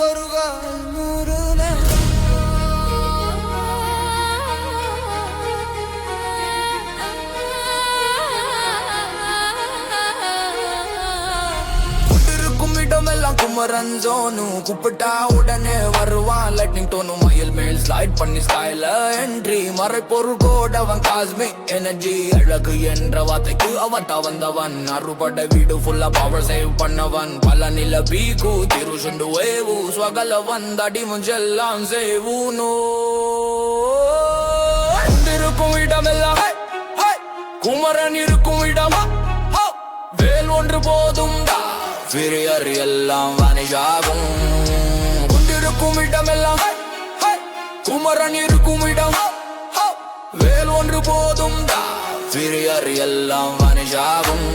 வருக முருகா இடமெல்லாம் குமரன் ஜோனு கூப்பிட்டா உடனே வருவான் லைட்னிங் டோனு மயில் மேல் ஸ்லைட் பண்ணி ஸ்டைல என்ட்ரி மறைப்பொருள் கோடவன் காஸ்மி எனர்ஜி அழகு என்ற வார்த்தைக்கு அவன் வந்தவன் அறுபட வீடு ஃபுல்லா பவர் சேவ் பண்ணவன் பல நில பீகு திரு சுண்டு வேவு ஸ்வகல வந்தடி முஞ்செல்லாம் சேவுனோ இருக்கும் இடமெல்லாம் குமரன் இருக்கும் இடமா வேல் ஒன்று போதும்டா பிரியர் எல்லாம் வனிஷாகும் கொண்டிருக்கும் இடமெல்லாம் குமரன் இருக்கும் இடம் வேல் ஒன்று போதும் பிரியர் எல்லாம் வனிஷாகும்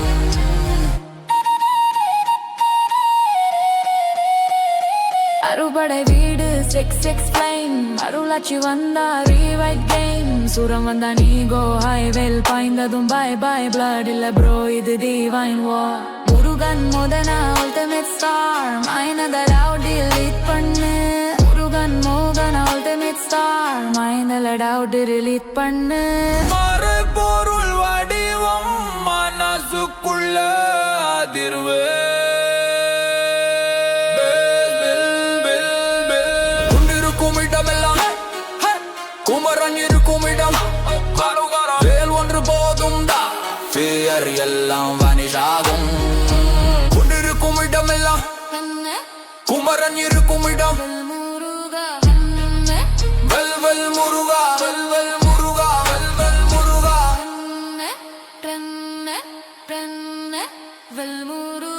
அறுபடை வீடு 6 flame அருளாட்சி வந்தா ரீவைட் கேம் சுரம் வந்தா நீகோ ஹைவேல் பாய்ந்ததும் பாய் பாய் பிளட் இல்ல ப்ரோ இது டிவைன் வார் முருகன் மோதனா அல்டிமேட் ஸ்டார் மைனத டவுட் delete பண்ணு முருகன் மோகன் அல்டிமேட் ஸ்டார் மைனல டவுட் delete பண்ணு மறைபொருள் வடிவம் மனசுக்குள்ள அதிர்வு குமரன் இருக்கும் இடம் வேல் ஒன்று போதும் பிரியர் எல்லாம் வனிஷாகும் கொண்டிருக்கும் இடமெல்லாம் குமரன் இருக்கும் இடம் வெல் வெல் முருகா வெல் வெல் முருகா வெல் வெல் முருகா வெல் முருகா